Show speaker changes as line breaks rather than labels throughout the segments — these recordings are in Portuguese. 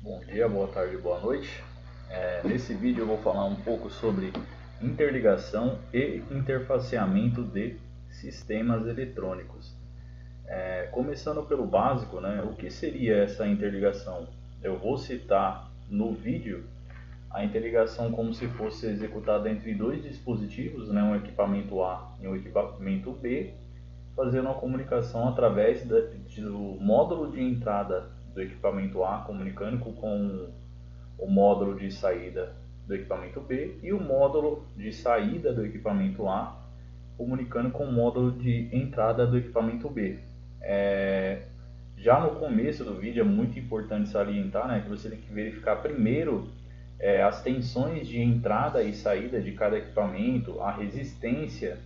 Bom dia, boa tarde, boa noite. Nesse vídeo eu vou falar um pouco sobre interligação e interfaceamento de sistemas eletrônicos. Começando pelo básico, né, o que seria essa interligação? Eu vou citar no vídeo a interligação como se fosse executada entre dois dispositivos, né, um equipamento A e um equipamento B, fazendo a comunicação através do módulo de entrada do equipamento A comunicando com o módulo de saída do equipamento B e o módulo de saída do equipamento A comunicando com o módulo de entrada do equipamento B. Já no começo do vídeo é muito importante salientar, né, que você tem que verificar primeiro as tensões de entrada e saída de cada equipamento, a resistência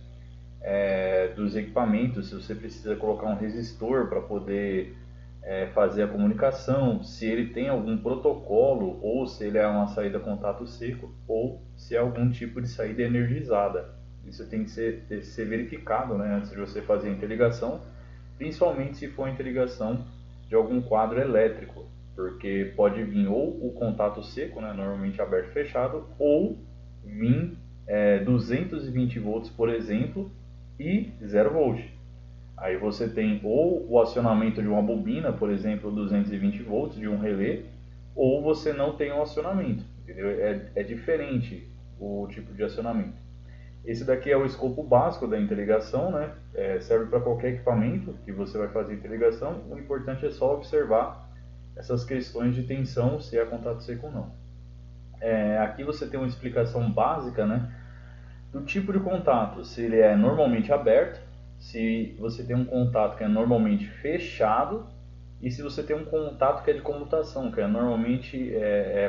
dos equipamentos, se você precisa colocar um resistor para poder fazer a comunicação, se ele tem algum protocolo ou se ele é uma saída contato seco ou se é algum tipo de saída energizada. Isso tem que ser verificado, né, antes de você fazer a interligação, principalmente se for a interligação de algum quadro elétrico, porque pode vir ou o contato seco, né, normalmente aberto e fechado, ou vir 220 volts, por exemplo, e 0 volt. Aí você tem ou o acionamento de uma bobina, por exemplo, 220 volts de um relé, ou você não tem um acionamento, entendeu? É diferente o tipo de acionamento. Esse daqui é o escopo básico da interligação, né? Serve para qualquer equipamento que você vai fazer interligação. O importante é só observar essas questões de tensão, se é contato seco ou não. Aqui você tem uma explicação básica, né, do tipo de contato, se ele é normalmente aberto, se você tem um contato que é normalmente fechado e se você tem um contato que é de comutação, que é normalmente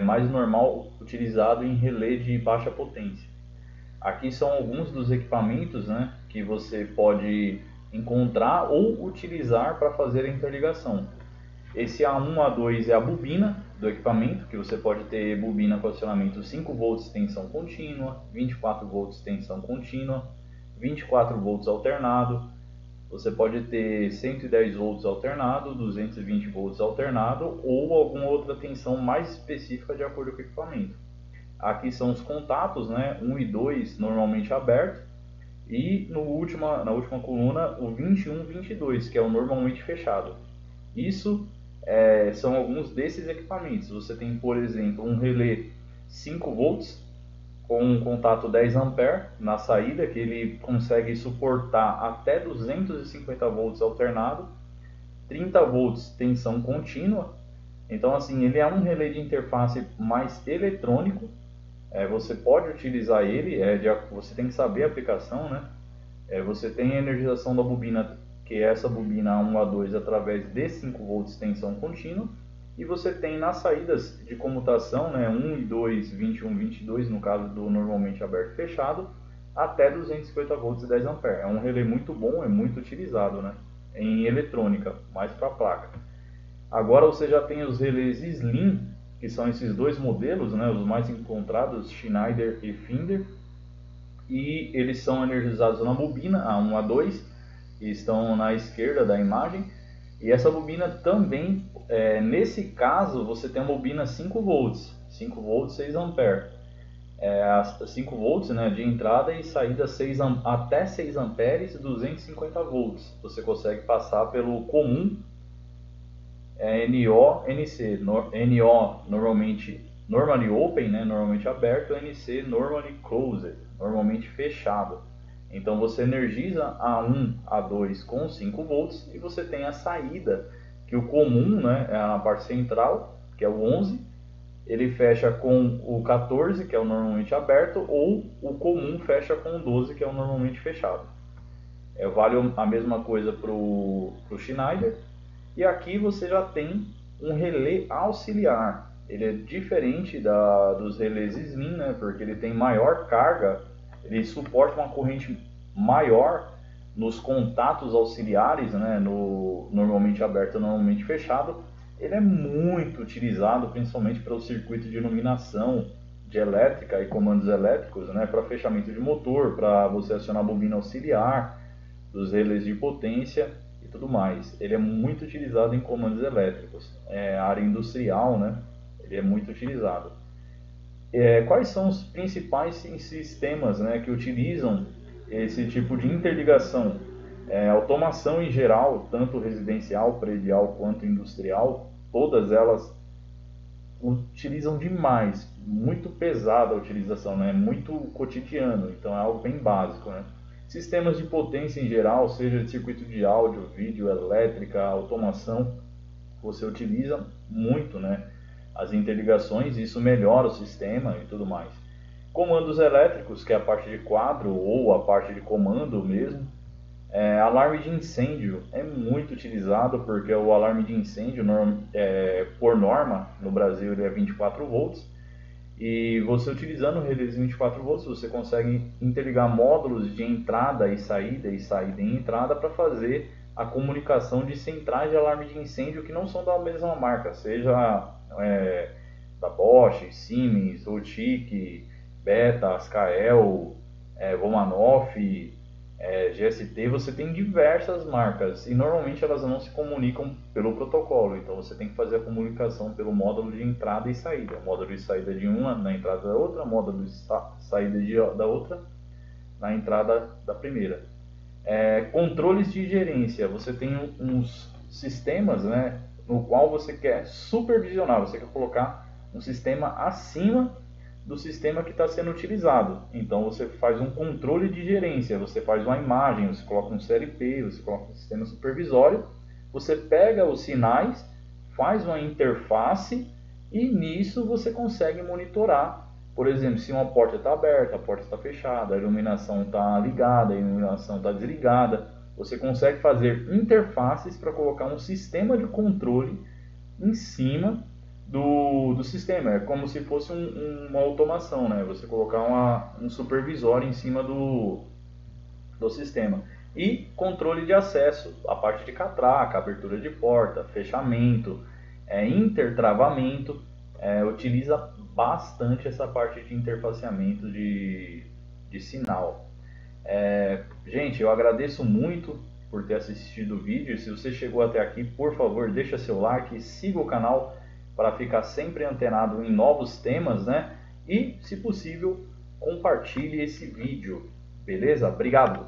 mais normal utilizado em relé de baixa potência. Aqui são alguns dos equipamentos, né, que você pode encontrar ou utilizar para fazer a interligação. Esse A1, A2 é a bobina do equipamento, que você pode ter bobina com acionamento 5 volts tensão contínua, 24 volts tensão contínua, 24 volts alternado. Você pode ter 110 volts alternado, 220 volts alternado ou alguma outra tensão mais específica de acordo com o equipamento. Aqui são os contatos, né, 1 e 2 normalmente aberto, e na última coluna o 21 e 22, que é o normalmente fechado. Isso são alguns desses equipamentos. Você tem, por exemplo, um relé 5 volts com um contato 10 A na saída, que ele consegue suportar até 250 volts alternado, 30 volts tensão contínua. Então, assim, ele é um relé de interface mais eletrônico. Você pode utilizar ele, você tem que saber a aplicação, né? Você tem a energização da bobina, que é essa bobina A1 A2 através de 5 volts tensão contínua, e você tem nas saídas de comutação, né, 1 e 2, 21, 22 no caso do normalmente aberto e fechado, até 250 volts e 10 A. É um relé muito bom, é muito utilizado, né, em eletrônica, mais para a placa. Agora você já tem os relés Slim, que são esses dois modelos, né, os mais encontrados, Schneider e Finder, e eles são energizados na bobina A1 A2, que estão na esquerda da imagem, e essa bobina também, nesse caso, você tem uma bobina 5 volts, 5 volts 6 ampere, 5 volts, né, de entrada e saída até 6 amperes, 250 volts, você consegue passar pelo comum NO, NC, NO normalmente normally open, né, normalmente aberto, NC normally closed, normalmente fechado. Então você energiza A1, A2 com 5 volts e você tem a saída, que o comum, né, é a parte central, que é o 11, ele fecha com o 14, que é o normalmente aberto, ou o comum fecha com o 12, que é o normalmente fechado. Vale a mesma coisa para o Schneider. E aqui você já tem um relé auxiliar. Ele é diferente dos relés Slim, né, porque ele tem maior carga, ele suporta uma corrente maior nos contatos auxiliares, né, no normalmente aberto e normalmente fechado. Ele é muito utilizado principalmente para o circuito de iluminação de elétrica e comandos elétricos, né, para fechamento de motor, para você acionar a bobina auxiliar, dos relés de potência e tudo mais. Ele é muito utilizado em comandos elétricos, área industrial, né? ele é muito utilizado. Quais são os principais sistemas, né, que utilizam esse tipo de interligação? Automação em geral, tanto residencial, predial quanto industrial, todas elas utilizam demais, muito pesada a utilização, né? Muito cotidiano, então é algo bem básico, né? Sistemas de potência em geral, seja de circuito de áudio, vídeo, elétrica, automação, você utiliza muito, né? As interligações, isso melhora o sistema e tudo mais. Comandos elétricos, que é a parte de quadro ou a parte de comando mesmo. Alarme de incêndio é muito utilizado, porque o alarme de incêndio, por norma, no Brasil ele é 24 volts, e você utilizando o relé de 24 volts, você consegue interligar módulos de entrada e saída e entrada para fazer a comunicação de centrais de alarme de incêndio que não são da mesma marca, seja da Bosch, Siemens, Otic, Beta, Ascael, Romanoff, GST. Você tem diversas marcas e normalmente elas não se comunicam pelo protocolo, então você tem que fazer a comunicação pelo módulo de entrada e saída, módulo de saída de uma na entrada da outra, módulo de saída da outra na entrada da primeira. Controles de gerência, você tem uns sistemas, né, no qual você quer supervisionar, você quer colocar um sistema acima do sistema que está sendo utilizado. Então você faz um controle de gerência, você faz uma imagem, você coloca um CLP, você coloca um sistema supervisório, você pega os sinais, faz uma interface e nisso você consegue monitorar. Por exemplo, se uma porta está aberta, a porta está fechada, a iluminação está ligada, a iluminação está desligada. Você consegue fazer interfaces para colocar um sistema de controle em cima do sistema. É como se fosse uma automação, né? Você colocar um supervisório em cima do sistema. E controle de acesso, a parte de catraca, abertura de porta, fechamento, intertravamento, utiliza bastante essa parte de interfaceamento de sinal. Gente, eu agradeço muito por ter assistido o vídeo. Se você chegou até aqui, por favor, deixa seu like, siga o canal para ficar sempre antenado em novos temas, né? E, se possível, compartilhe esse vídeo, beleza? Obrigado!